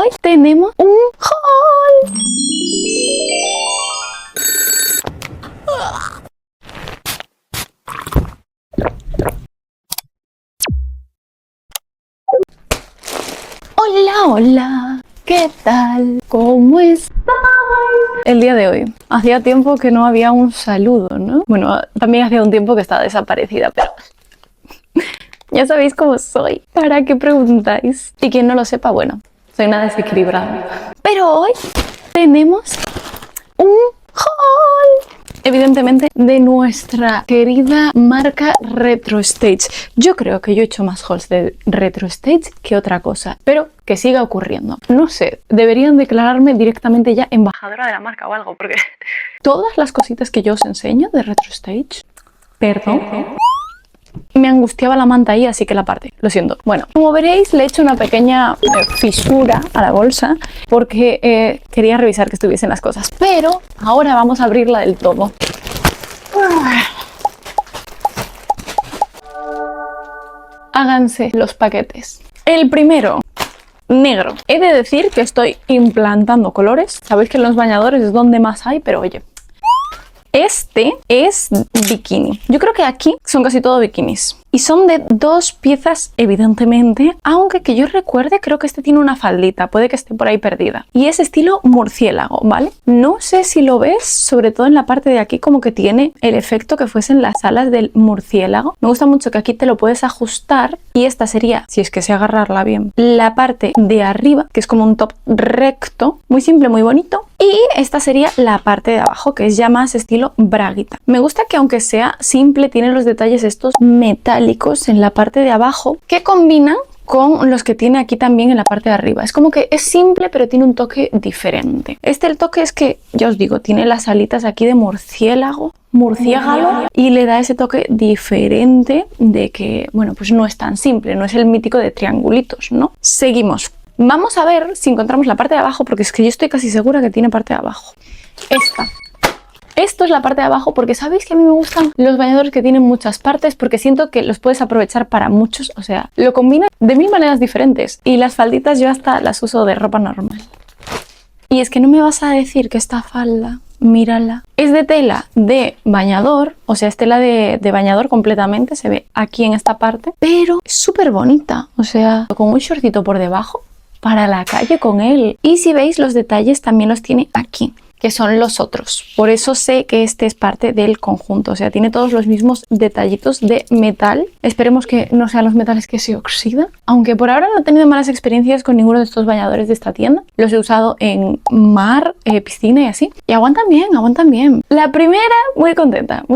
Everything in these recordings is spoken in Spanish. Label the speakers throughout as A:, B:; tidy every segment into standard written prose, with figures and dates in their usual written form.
A: hoy tenemos un haul. Hola, hola, ¿qué tal? ¿Cómo estáis? El día de hoy, hacía tiempo que no había un saludo, ¿no? Bueno, también hacía un tiempo que estaba desaparecida, pero ya sabéis cómo soy. ¿Para qué preguntáis? Y quien no lo sepa, bueno, soy una desequilibrada. Pero hoy tenemos un haul, evidentemente de nuestra querida marca RetroStage. Yo creo que yo he hecho más hauls de RetroStage que otra cosa, pero que siga ocurriendo. No sé, deberían declararme directamente ya embajadora de la marca o algo, porque todas las cositas que yo os enseño de RetroStage, perdón, me angustiaba la manta ahí, así que la aparté, lo siento. Bueno, como veréis, le he hecho una pequeña fisura a la bolsa porque quería revisar que estuviesen las cosas. Pero ahora vamos a abrirla del todo. Háganse los paquetes. El primero, negro. He de decir que estoy implantando colores. Sabéis que en los bañadores es donde más hay, pero oye, este es bikini. Yo creo que aquí son casi todo bikinis. Y son de dos piezas, evidentemente, aunque que yo recuerde, creo que este tiene una faldita, puede que esté por ahí perdida. Y es estilo murciélago, ¿vale? No sé si lo ves, sobre todo en la parte de aquí, como que tiene el efecto que fuesen las alas del murciélago. Me gusta mucho que aquí te lo puedes ajustar y esta sería, si es que sé agarrarla bien, la parte de arriba, que es como un top recto, muy simple, muy bonito. Y esta sería la parte de abajo, que es ya más estilo braguita. Me gusta que aunque sea simple, tiene los detalles estos metálicos en la parte de abajo que combinan con los que tiene aquí también en la parte de arriba. Es como que es simple, pero tiene un toque diferente. El toque es que, ya os digo, tiene las alitas aquí de murciélago, y le da ese toque diferente de que, bueno, pues no es tan simple, no es el mítico de triangulitos, ¿no? Seguimos. Vamos a ver si encontramos la parte de abajo, porque es que yo estoy casi segura que tiene parte de abajo. Esto es la parte de abajo porque sabéis que a mí me gustan los bañadores que tienen muchas partes porque siento que los puedes aprovechar para muchos, o sea, lo combinan de mil maneras diferentes y las falditas yo hasta las uso de ropa normal. Y es que no me vas a decir que esta falda, mírala, es de tela de bañador, o sea, es tela de bañador completamente, se ve aquí en esta parte, pero es súper bonita, o sea, con un shortcito por debajo para la calle con él. Y si veis los detalles también los tiene aquí, que son los otros. Por eso sé que este es parte del conjunto. O sea, tiene todos los mismos detallitos de metal. Esperemos que no sean los metales que se oxidan. Aunque por ahora no he tenido malas experiencias con ninguno de estos bañadores de esta tienda. Los he usado en mar, piscina y así. Y aguantan bien, aguantan bien. La primera, muy contenta,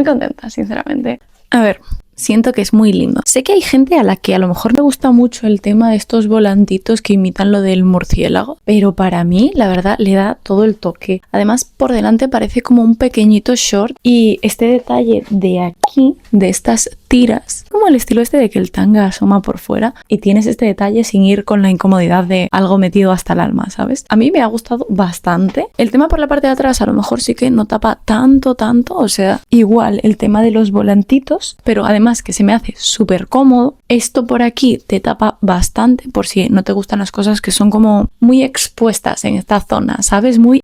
A: sinceramente. A ver, siento que es muy lindo. Sé que hay gente a la que a lo mejor le gusta mucho el tema de estos volantitos que imitan lo del murciélago, pero para mí, la verdad, le da todo el toque. Además, por delante parece como un pequeñito short y este detalle de aquí, de estas tiras, como el estilo este de que el tanga asoma por fuera y tienes este detalle sin ir con la incomodidad de algo metido hasta el alma, ¿sabes? A mí me ha gustado bastante. El tema por la parte de atrás a lo mejor sí que no tapa tanto, o sea, igual el tema de los volantitos, pero además que se me hace súper cómodo. Esto por aquí te tapa bastante por si no te gustan las cosas que son como muy expuestas en esta zona, ¿sabes? Muy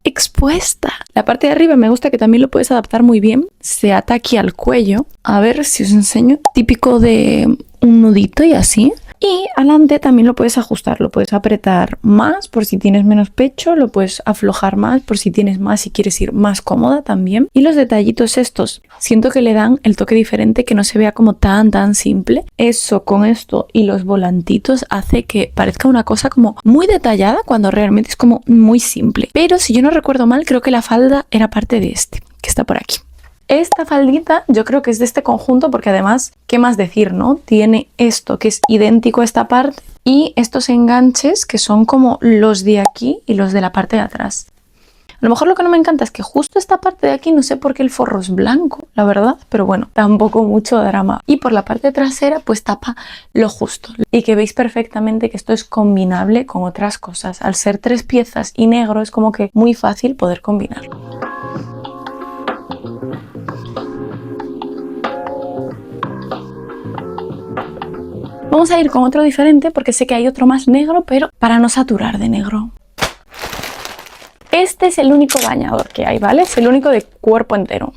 A: expuesta. La parte de arriba me gusta que también lo puedes adaptar muy bien. Se ata aquí al cuello. A ver si os enseño. Típico de un nudito y así. Y adelante también lo puedes ajustar, lo puedes apretar más por si tienes menos pecho, lo puedes aflojar más por si tienes más y quieres ir más cómoda también. Y los detallitos estos, siento que le dan el toque diferente, que no se vea como tan simple. Eso con esto y los volantitos hace que parezca una cosa como muy detallada cuando realmente es como muy simple. Pero si yo no recuerdo mal, creo que la falda era parte de este, que está por aquí. Esta faldita yo creo que es de este conjunto porque además, ¿qué más decir, no? Tiene esto que es idéntico a esta parte y estos enganches que son como los de aquí y los de la parte de atrás. A lo mejor lo que no me encanta es que justo esta parte de aquí no sé por qué el forro es blanco, la verdad, pero bueno, tampoco mucho drama. Y por la parte trasera pues tapa lo justo. Y que veis perfectamente que esto es combinable con otras cosas. Al ser tres piezas y negro es como que muy fácil poder combinarlo. Vamos a ir con otro diferente porque sé que hay otro más negro, pero para no saturar de negro. Este es el único bañador que hay, ¿vale? Es el único de cuerpo entero.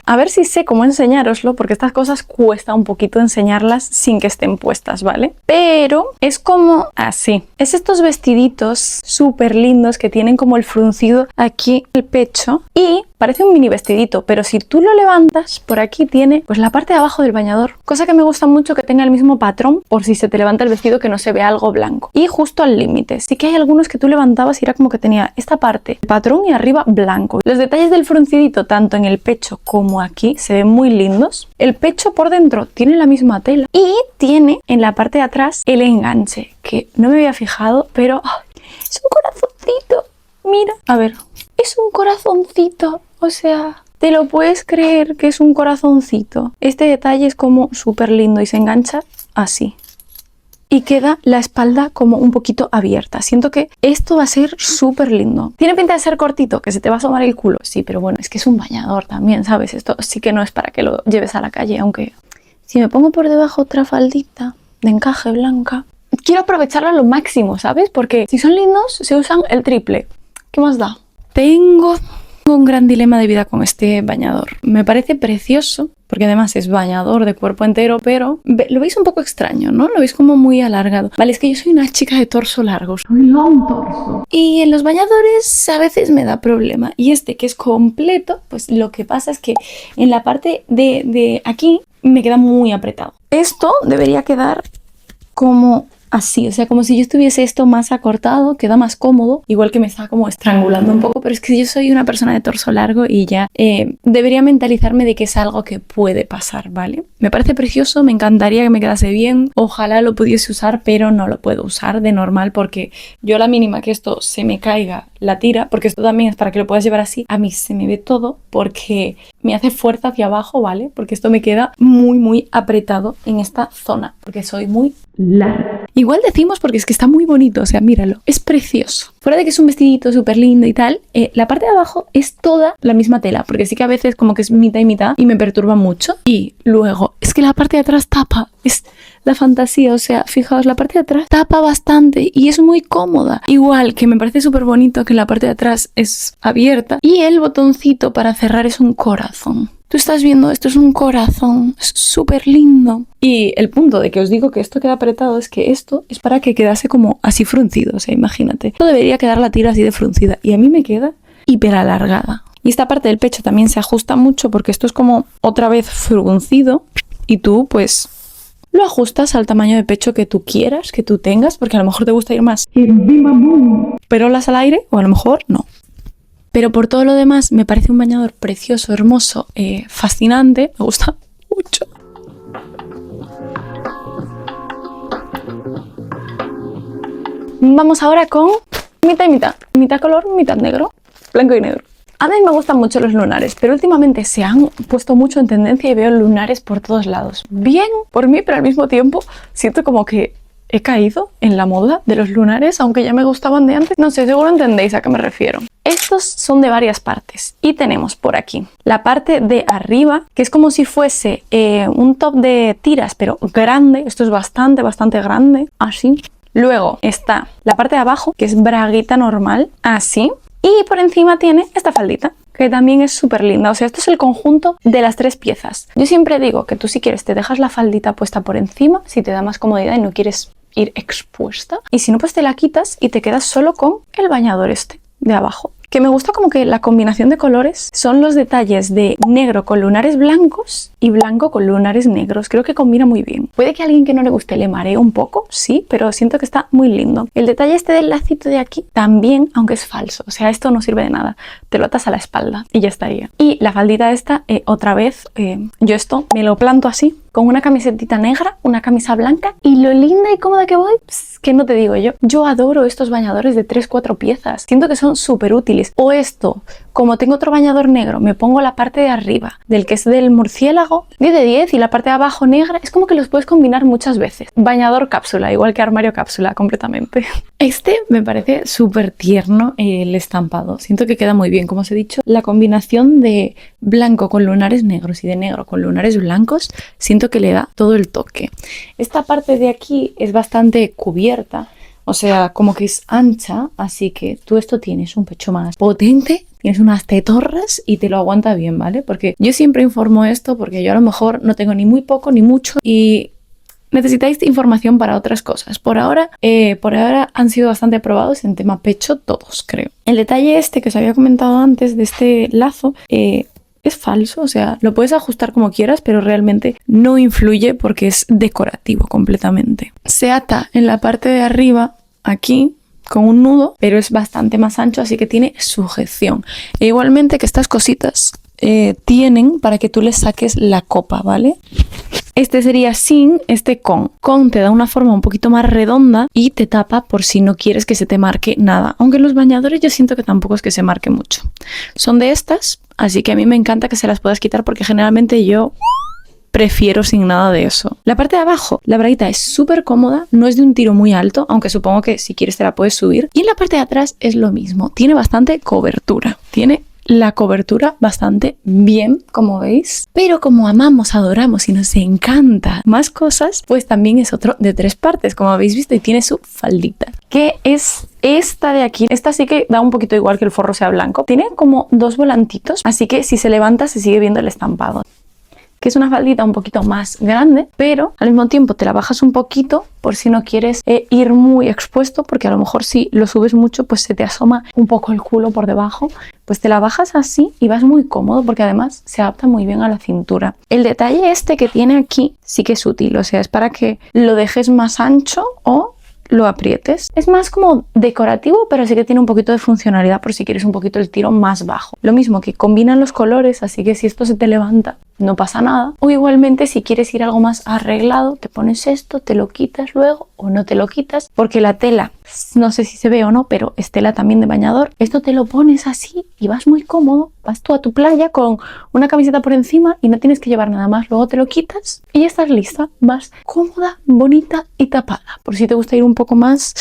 A: A ver si sé cómo enseñároslo, porque estas cosas cuesta un poquito enseñarlas sin que estén puestas, ¿vale? Pero es como así. Es estos vestiditos súper lindos que tienen como el fruncido aquí en el pecho y parece un mini vestidito, pero si tú lo levantas, por aquí tiene pues la parte de abajo del bañador. Cosa que me gusta mucho que tenga el mismo patrón por si se te levanta el vestido que no se vea algo blanco. Y justo al límite. Sí que hay algunos que tú levantabas y era como que tenía esta parte, patrón y arriba blanco. Los detalles del fruncidito, tanto en el pecho como aquí, se ven muy lindos. El pecho por dentro tiene la misma tela y tiene en la parte de atrás el enganche, que no me había fijado, pero es un corazoncito. Mira, a ver, es un corazoncito. O sea, ¿te lo puedes creer que es un corazoncito? Este detalle es como súper lindo y se engancha así. Y queda la espalda como un poquito abierta. Siento que esto va a ser súper lindo. Tiene pinta de ser cortito, que se te va a asomar el culo. Sí, pero bueno, es que es un bañador también, ¿sabes? Esto sí que no es para que lo lleves a la calle, aunque si me pongo por debajo otra faldita de encaje blanca, quiero aprovecharlo a lo máximo, ¿sabes? Porque si son lindos, se usan el triple. ¿Qué más da? Tengo un gran dilema de vida con este bañador. Me parece precioso, porque además es bañador de cuerpo entero, pero lo veis un poco extraño, ¿no? Lo veis como muy alargado. Vale, es que yo soy una chica de torso largo. Soy long torso. Y en los bañadores a veces me da problema. Y este, que es completo, pues lo que pasa es que en la parte de aquí me queda muy apretado. Esto debería quedar como así, o sea, como si yo estuviese esto más acortado, queda más cómodo, igual que me está como estrangulando un poco, pero es que yo soy una persona de torso largo y ya debería mentalizarme de que es algo que puede pasar, ¿vale? Me parece precioso, me encantaría que me quedase bien, ojalá lo pudiese usar, pero no lo puedo usar de normal porque yo a la mínima que esto se me caiga la tira, porque esto también es para que lo puedas llevar así, a mí se me ve todo porque me hace fuerza hacia abajo, ¿vale? Porque esto me queda muy apretado en esta zona, porque soy muy larga. Igual decimos porque es que está muy bonito, o sea, míralo, es precioso. Fuera de que es un vestidito súper lindo y tal, la parte de abajo es toda la misma tela, porque sí que a veces como que es mitad y mitad y me perturba mucho. Y luego, es que la parte de atrás tapa, es la fantasía, o sea, fijaos, la parte de atrás tapa bastante y es muy cómoda. Igual que me parece súper bonito que la parte de atrás es abierta y el botoncito para cerrar es un corazón. Tú estás viendo, esto es un corazón, es súper lindo. Y el punto de que os digo que esto queda apretado es que esto es para que quedase como así fruncido, o sea, imagínate. Esto debería quedar la tira así de fruncida y a mí me queda hiper alargada. Y esta parte del pecho también se ajusta mucho porque esto es como otra vez fruncido y tú pues lo ajustas al tamaño de pecho que tú quieras, que tú tengas, porque a lo mejor te gusta ir más perolas al aire o a lo mejor no. Pero por todo lo demás me parece un bañador precioso, hermoso, fascinante. Me gusta mucho. Vamos ahora con mitad y mitad. Mitad color, mitad negro. Blanco y negro. A mí me gustan mucho los lunares, pero últimamente se han puesto mucho en tendencia y veo lunares por todos lados. Bien por mí, pero al mismo tiempo siento como que he caído en la moda de los lunares, aunque ya me gustaban de antes. No sé, seguro entendéis a qué me refiero. Estos son de varias partes y tenemos por aquí la parte de arriba, que es como si fuese un top de tiras, pero grande. Esto es bastante grande, así. Luego está la parte de abajo, que es braguita normal, así. Y por encima tiene esta faldita, que también es súper linda. O sea, esto es el conjunto de las tres piezas. Yo siempre digo que tú si quieres te dejas la faldita puesta por encima, si te da más comodidad y no quieres ir expuesta. Y si no, pues te la quitas y te quedas solo con el bañador este de abajo. Que me gusta como que la combinación de colores son los detalles de negro con lunares blancos y blanco con lunares negros. Creo que combina muy bien. Puede que a alguien que no le guste le maree un poco, sí, pero siento que está muy lindo. El detalle este del lacito de aquí también, aunque es falso. O sea, esto no sirve de nada. Te lo atas a la espalda y ya estaría. Y la faldita esta, otra vez, yo esto me lo planto así, con una camisetita negra, una camisa blanca y lo linda y cómoda que voy, pss, que no te digo yo. Yo adoro estos bañadores de 3-4 piezas. Siento que son súper útiles. O esto como tengo otro bañador negro, me pongo la parte de arriba del que es del murciélago, 10 de 10, y la parte de abajo negra, es como que los puedes combinar muchas veces. Bañador cápsula, igual que armario cápsula, completamente. Este me parece súper tierno el estampado. Siento que queda muy bien, como os he dicho. La combinación de blanco con lunares negros y de negro con lunares blancos, siento que le da todo el toque. Esta parte de aquí es bastante cubierta, o sea, como que es ancha, así que tú esto tienes un pecho más potente, tienes unas tetorras y te lo aguanta bien, ¿vale? Porque yo siempre informo esto porque yo a lo mejor no tengo ni muy poco ni mucho y necesitáis información para otras cosas. Por ahora han sido bastante probados en tema pecho todos, creo. El detalle este que os había comentado antes de este lazo es falso, o sea, lo puedes ajustar como quieras, pero realmente no influye porque es decorativo completamente. Se ata en la parte de arriba, aquí, con un nudo, pero es bastante más ancho, así que tiene sujeción. E igualmente que estas cositas tienen para que tú les saques la copa, ¿vale? Este sería sin, este con. Con te da una forma un poquito más redonda y te tapa por si no quieres que se te marque nada. Aunque en los bañadores yo siento que tampoco es que se marque mucho. Son de estas, así que a mí me encanta que se las puedas quitar porque generalmente yo prefiero sin nada de eso. La parte de abajo, la braguita es súper cómoda, no es de un tiro muy alto, aunque supongo que si quieres te la puedes subir. Y en la parte de atrás es lo mismo, tiene bastante cobertura, tiene la cobertura bastante bien, como veis, pero como amamos, adoramos y nos encanta más cosas, pues también es otro de 3 partes, como habéis visto, y tiene su faldita, que es esta de aquí. Esta sí que da un poquito igual que el forro sea blanco, tiene como 2 volantitos, así que si se levanta se sigue viendo el estampado, que es una faldita un poquito más grande, pero al mismo tiempo te la bajas un poquito por si no quieres ir muy expuesto, porque a lo mejor si lo subes mucho pues se te asoma un poco el culo por debajo, pues te la bajas así y vas muy cómodo porque además se adapta muy bien a la cintura. El detalle este que tiene aquí sí que es útil, o sea, es para que lo dejes más ancho o lo aprietes. Es más como decorativo, pero sí que tiene un poquito de funcionalidad por si quieres un poquito el tiro más bajo. Lo mismo que combinan los colores, así que si esto se te levanta no pasa nada. O igualmente si quieres ir algo más arreglado, te pones esto, te lo quitas luego o no te lo quitas, porque la tela, no sé si se ve o no, pero es tela también de bañador. Esto te lo pones así y vas muy cómodo. Vas tú a tu playa con una camiseta por encima y no tienes que llevar nada más. Luego te lo quitas y ya estás lista. Vas cómoda, bonita y tapada. Por si te gusta ir un poco más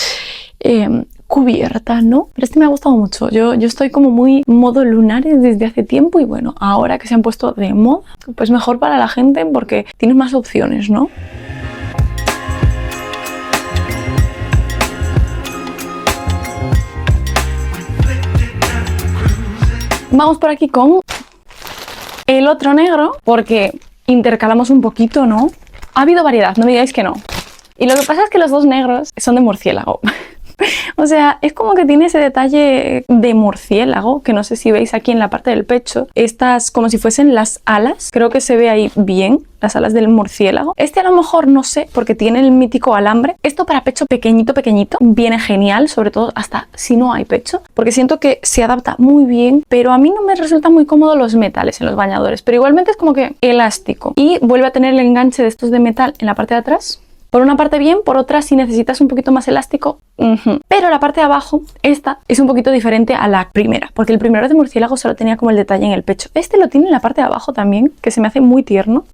A: cubierta, ¿no? Pero este me ha gustado mucho. Yo estoy como muy modo lunares desde hace tiempo y bueno, ahora que se han puesto de moda, pues mejor para la gente porque tienes más opciones, ¿no? Vamos por aquí con el otro negro porque intercalamos un poquito, ¿no? Ha habido variedad, no me digáis que no. Y lo que pasa es que los dos negros son de murciélago. O sea, es como que tiene ese detalle de murciélago, que no sé si veis aquí en la parte del pecho. Estas como si fuesen las alas, creo que se ve ahí bien, las alas del murciélago. Este a lo mejor no sé, porque tiene el mítico alambre. Esto para pecho pequeñito, pequeñito, viene genial, sobre todo hasta si no hay pecho, porque siento que se adapta muy bien, pero a mí no me resultan muy cómodos los metales en los bañadores, pero igualmente es como que elástico. Y vuelve a tener el enganche de estos de metal en la parte de atrás. Por una parte bien, por otra si necesitas un poquito más elástico. Pero la parte de abajo, esta es un poquito diferente a la primera, porque el primero de murciélago solo tenía como el detalle en el pecho. Este lo tiene en la parte de abajo también, que se me hace muy tierno.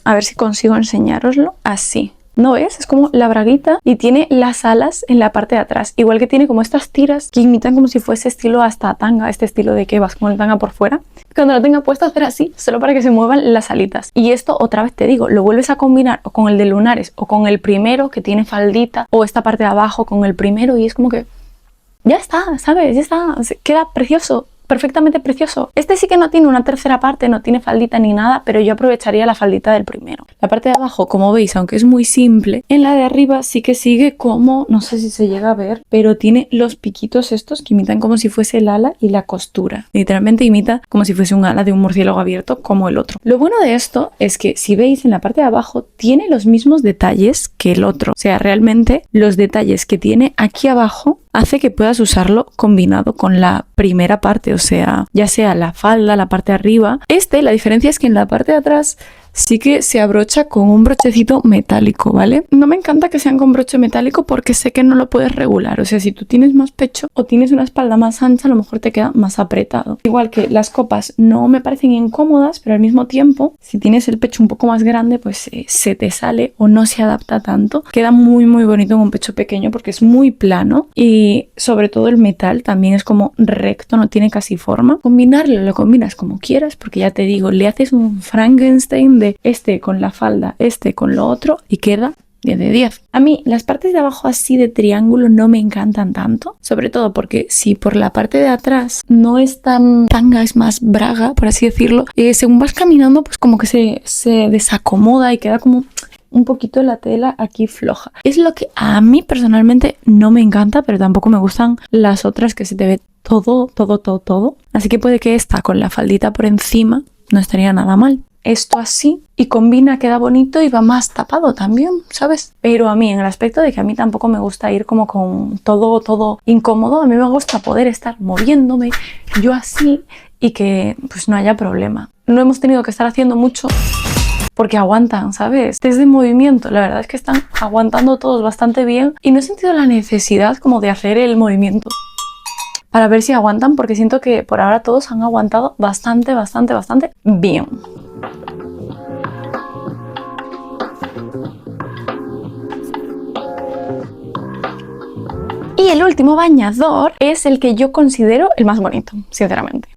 A: A ver si consigo enseñároslo. Así. ¿No ves? Es como la braguita y tiene las alas en la parte de atrás. Igual que tiene como estas tiras que imitan como si fuese estilo hasta tanga, este estilo de que vas con el tanga por fuera. Cuando lo tenga puesto hacer así, solo para que se muevan las alitas. Y esto otra vez te digo, lo vuelves a combinar o con el de lunares o con el primero que tiene faldita o esta parte de abajo con el primero y es como que ya está, ¿sabes? Ya está, queda precioso. Perfectamente precioso. Este sí que no tiene una tercera parte, no tiene faldita ni nada, pero yo aprovecharía la faldita del primero. La parte de abajo, como veis, aunque es muy simple, en la de arriba sí que sigue como, no sé si se llega a ver, pero tiene los piquitos estos que imitan como si fuese el ala y la costura. Literalmente imita como si fuese un ala de un murciélago abierto como el otro. Lo bueno de esto es que si veis en la parte de abajo tiene los mismos detalles que el otro. O sea, realmente los detalles que tiene aquí abajo hace que puedas usarlo combinado con la primera parte, o sea, ya sea la falda, la parte de arriba. La diferencia es que en la parte de atrás sí que se abrocha con un brochecito metálico, ¿vale? No me encanta que sean con broche metálico porque sé que no lo puedes regular. O sea, si tú tienes más pecho o tienes una espalda más ancha, a lo mejor te queda más apretado. Igual que las copas no me parecen incómodas, pero al mismo tiempo, si tienes el pecho un poco más grande, pues se te sale o no se adapta tanto. Queda muy muy bonito en un pecho pequeño porque es muy plano y sobre todo el metal también es como recto, no tiene casi forma. Combinarlo, lo combinas como quieras porque ya te digo, le haces un Frankenstein de con la falda, con lo otro y queda 10 de 10. A mí las partes de abajo así de triángulo no me encantan tanto, sobre todo porque si por la parte de atrás no es tan tanga, es más braga, por así decirlo, según vas caminando pues como que se desacomoda y queda como un poquito la tela aquí floja. Es lo que a mí personalmente no me encanta, pero tampoco me gustan las otras que se te ve todo. Así que puede que esta con la faldita por encima no estaría nada mal. Esto así y combina, queda bonito y va más tapado también, ¿sabes? Pero a mí, en el aspecto de que a mí tampoco me gusta ir como con todo incómodo, a mí me gusta poder estar moviéndome yo así y que pues no haya problema. No hemos tenido que estar haciendo mucho porque aguantan, ¿sabes? Desde movimiento, la verdad es que están aguantando todos bastante bien y no he sentido la necesidad como de hacer el movimiento para ver si aguantan, porque siento que por ahora todos han aguantado bastante bien. Y el último bañador es el que yo considero el más bonito, sinceramente.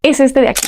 A: Es este de aquí.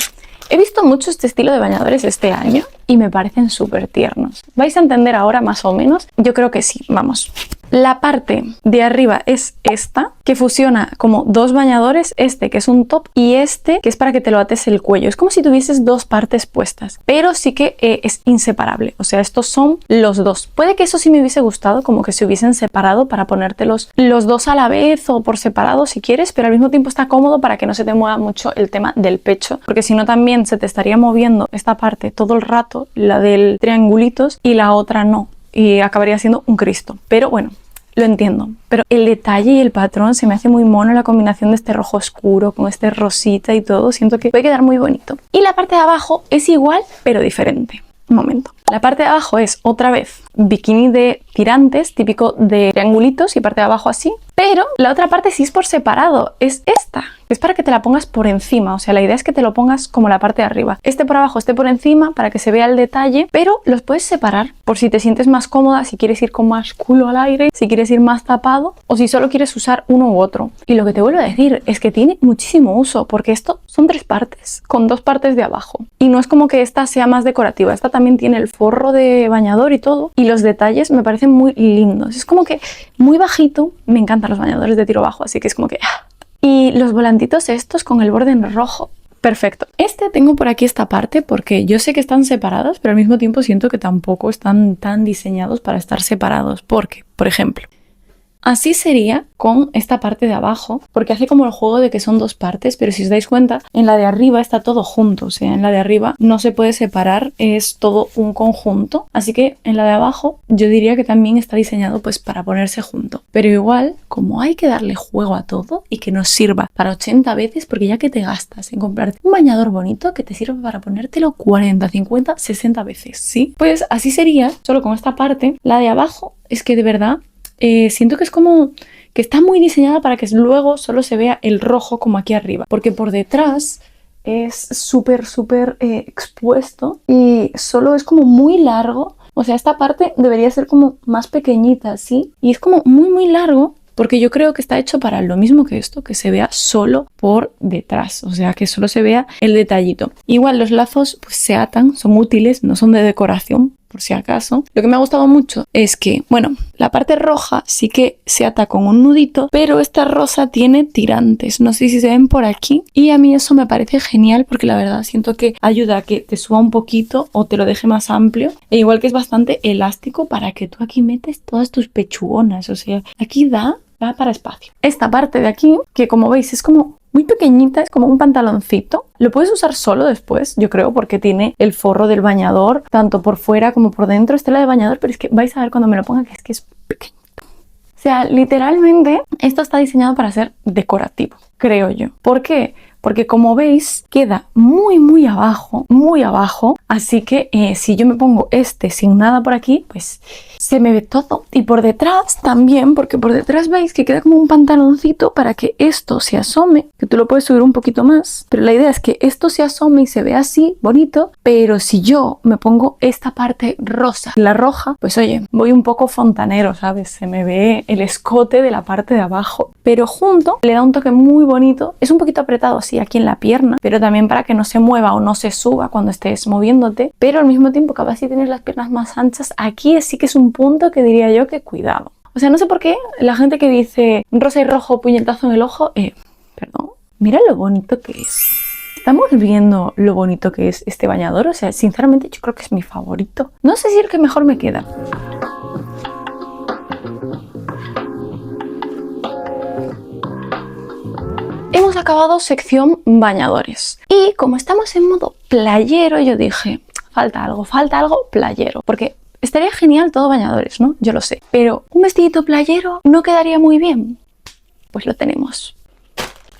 A: He visto mucho este estilo de bañadores este año y me parecen súper tiernos. ¿Vais a entender ahora más o menos? Yo creo que sí, vamos. La parte de arriba es esta, que fusiona como dos bañadores, que es un top y que es para que te lo ates el cuello. Es como si tuvieses dos partes puestas, pero sí que es inseparable. O sea, estos son los dos. Puede que eso sí me hubiese gustado, como que se hubiesen separado para ponértelos los dos a la vez o por separado si quieres, pero al mismo tiempo está cómodo para que no se te mueva mucho el tema del pecho, porque si no también se te estaría moviendo esta parte todo el rato, la del triangulitos, y la otra no. Y acabaría siendo un Cristo. Pero bueno, lo entiendo. Pero el detalle y el patrón se me hace muy mono, la combinación de este rojo oscuro con este rosita y todo. Siento que puede quedar muy bonito. Y la parte de abajo es igual, pero diferente. Un momento. La parte de abajo es otra vez bikini de tirantes, típico de triangulitos y parte de abajo así. Pero la otra parte sí es por separado. Es esta. Es para que te la pongas por encima. O sea, la idea es que te lo pongas como la parte de arriba. Por abajo, por encima, para que se vea el detalle. Pero los puedes separar por si te sientes más cómoda, si quieres ir con más culo al aire, si quieres ir más tapado o si solo quieres usar uno u otro. Y lo que te vuelvo a decir es que tiene muchísimo uso, porque esto son 3 partes, con 2 partes de abajo. Y no es como que esta sea más decorativa. Esta también tiene el forro de bañador y todo. Y los detalles me parecen muy lindos. Es como que muy bajito. Me encantan los bañadores de tiro bajo, así que es como que... Y los volantitos estos con el borde en rojo. Perfecto. Tengo por aquí esta parte porque yo sé que están separados, pero al mismo tiempo siento que tampoco están tan diseñados para estar separados. Porque, por ejemplo, así sería con esta parte de abajo, porque hace como el juego de que son 2 partes, pero si os dais cuenta, en la de arriba está todo junto, o sea, en la de arriba no se puede separar, es todo un conjunto, así que en la de abajo yo diría que también está diseñado pues para ponerse junto, pero igual, como hay que darle juego a todo y que nos sirva para 80 veces, porque ya que te gastas en comprarte un bañador bonito que te sirva para ponértelo 40, 50, 60 veces, ¿sí? Pues así sería, solo con esta parte. La de abajo es que de verdad siento que es como que está muy diseñada para que luego solo se vea el rojo como aquí arriba, porque por detrás es súper expuesto y solo es como muy largo. O sea, esta parte debería ser como más pequeñita, ¿sí? Y es como muy largo, porque yo creo que está hecho para lo mismo que esto, que se vea solo por detrás, o sea, que solo se vea el detallito. Igual los lazos pues se atan, son útiles, no son de decoración, por si acaso. Lo que me ha gustado mucho es que, bueno, la parte roja sí que se ata con un nudito, pero esta rosa tiene tirantes, no sé si se ven por aquí, y a mí eso me parece genial porque la verdad siento que ayuda a que te suba un poquito o te lo deje más amplio, e igual que es bastante elástico para que tú aquí metes todas tus pechugonas, o sea, aquí da para espacio. Esta parte de aquí, que como veis es como muy pequeñita, es como un pantaloncito. Lo puedes usar solo después, yo creo, porque tiene el forro del bañador, tanto por fuera como por dentro. Es tela de bañador, pero es que vais a ver cuando me lo ponga que es pequeñito. sea, literalmente esto está diseñado para ser decorativo, creo yo. ¿Por qué? Porque como veis queda muy abajo, así que si yo me pongo este sin nada por aquí, pues se me ve todo. Y por detrás también, porque por detrás veis que queda como un pantaloncito para que esto se asome, que tú lo puedes subir un poquito más, pero la idea es que esto se asome y se vea así, bonito, pero si yo me pongo esta parte rosa, la roja, pues oye, voy un poco fontanero, ¿sabes? Se me ve el escote de la parte de abajo, pero junto le da un toque muy bonito, es un poquito apretado así aquí en la pierna, pero también para que no se mueva o no se suba cuando estés moviéndote, pero al mismo tiempo capaz si tienes las piernas más anchas, aquí sí que es un punto que diría yo que cuidado. O sea, no sé por qué la gente que dice rosa y rojo, puñetazo en el ojo, perdón, mira lo bonito que es. Estamos viendo lo bonito que es este bañador, o sea, sinceramente yo creo que es mi favorito. No sé si es el que mejor me queda. Hemos acabado sección bañadores y como estamos en modo playero, yo dije, falta algo playero, porque estaría genial todo bañadores, ¿no? Yo lo sé, pero un vestidito playero no quedaría muy bien. Pues lo tenemos.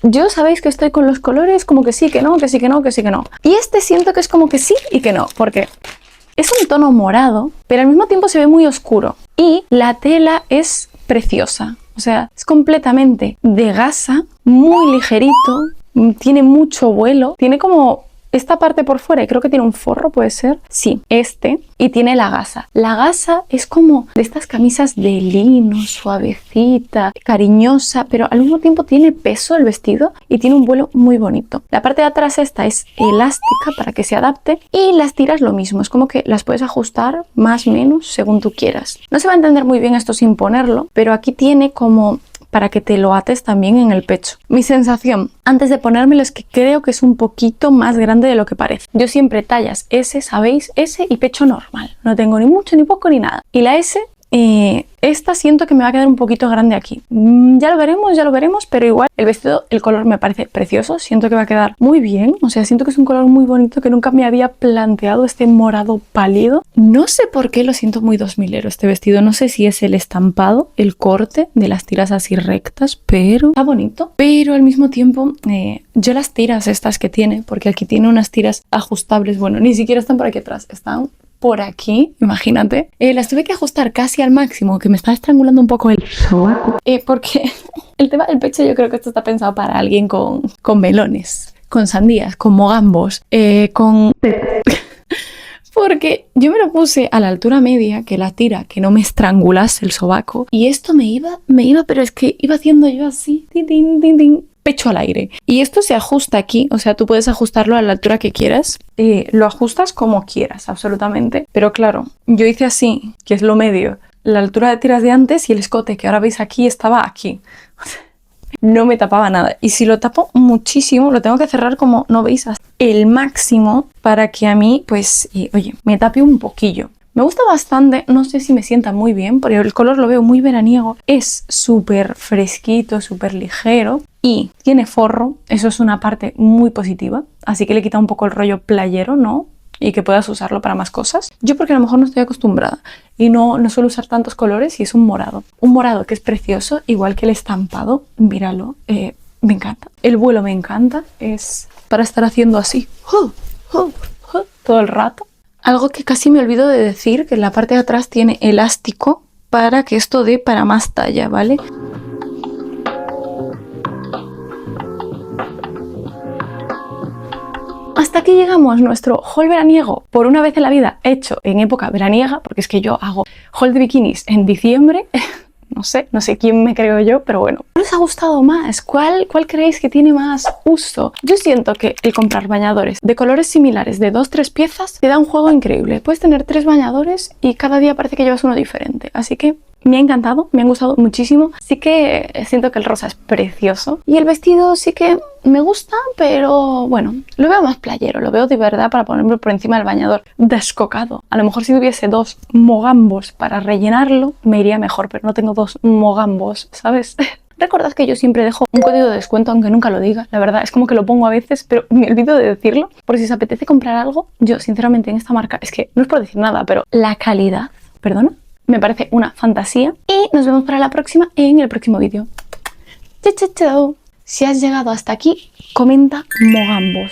A: Yo sabéis que estoy con los colores como que sí, que no, que sí, que no, que sí, que no. Y este siento que es como que sí y que no, porque es un tono morado, pero al mismo tiempo se ve muy oscuro y la tela es preciosa. O sea, es completamente de gasa, muy ligerito, tiene mucho vuelo, tiene como esta parte por fuera y creo que tiene un forro, ¿puede ser? Sí, y tiene la gasa. La gasa es como de estas camisas de lino, suavecita, cariñosa, pero al mismo tiempo tiene peso el vestido y tiene un vuelo muy bonito. La parte de atrás esta es elástica para que se adapte y las tiras lo mismo, es como que las puedes ajustar más o menos según tú quieras. No se va a entender muy bien esto sin ponerlo, pero aquí tiene como para que te lo ates también en el pecho. Mi sensación antes de ponérmelo es que creo que es un poquito más grande de lo que parece. Yo siempre tallas S, ¿sabéis? S y pecho normal. No tengo ni mucho, ni poco, ni nada. Y la S, esta siento que me va a quedar un poquito grande aquí. Ya lo veremos, pero igual el vestido, el color me parece precioso. Siento que va a quedar muy bien. O sea, siento que es un color muy bonito que nunca me había planteado, este morado pálido. No sé por qué lo siento muy 2000ero este vestido. No sé si es el estampado, el corte de las tiras así rectas, pero está bonito. Pero al mismo tiempo, yo las tiras estas que tiene, porque aquí tiene unas tiras ajustables, bueno, ni siquiera están por aquí atrás, están por aquí, imagínate. Las tuve que ajustar casi al máximo, que me está estrangulando un poco el sobaco, porque el tema del pecho yo creo que esto está pensado para alguien con melones, con sandías, con mogambos, con... Porque yo me lo puse a la altura media, que la tira, que no me estrangulase el sobaco, y esto me iba, pero es que iba haciendo yo así, tin, tin, tin, tin, pecho al aire. Y esto se ajusta aquí, o sea, tú puedes ajustarlo a la altura que quieras, lo ajustas como quieras, absolutamente. Pero claro, yo hice así, que es lo medio, la altura de tiras de antes y el escote que ahora veis aquí estaba aquí. No me tapaba nada. Y si lo tapo muchísimo, lo tengo que cerrar como, no veis, hasta el máximo para que a mí, pues, oye, me tape un poquillo. Me gusta bastante, no sé si me sienta muy bien, porque el color lo veo muy veraniego. Es súper fresquito, súper ligero y tiene forro. Eso es una parte muy positiva. Así que le quita un poco el rollo playero, ¿no? Y que puedas usarlo para más cosas. Yo porque a lo mejor no estoy acostumbrada y no suelo usar tantos colores y es un morado. Un morado que es precioso, igual que el estampado. Míralo, me encanta. El vuelo me encanta, es para estar haciendo así todo el rato. Algo que casi me olvido de decir, que en la parte de atrás tiene elástico para que esto dé para más talla, ¿vale? Hasta aquí llegamos, nuestro haul veraniego, por una vez en la vida hecho en época veraniega, porque es que yo hago haul de bikinis en diciembre. No sé quién me creo yo, pero bueno. ¿Cuál os ha gustado más? ¿Cuál creéis que tiene más uso? Yo siento que el comprar bañadores de colores similares de 2-3 piezas te da un juego increíble. Puedes tener 3 bañadores y cada día parece que llevas uno diferente. Así que me ha encantado, me han gustado muchísimo. Sí que siento que el rosa es precioso. Y el vestido sí que me gusta, pero bueno, lo veo más playero. Lo veo de verdad para ponerme por encima del bañador descocado. A lo mejor si tuviese 2 mogambos para rellenarlo, me iría mejor, pero no tengo 2 mogambos, ¿sabes? Recordad que yo siempre dejo un código de descuento, aunque nunca lo diga. La verdad, es como que lo pongo a veces, pero me olvido de decirlo. Por si os apetece comprar algo, yo sinceramente en esta marca, es que no es por decir nada, pero la calidad, ¿perdona? me parece una fantasía. Y nos vemos para la próxima en el próximo vídeo. Chao, chao, chao. Si has llegado hasta aquí, comenta Mogambos.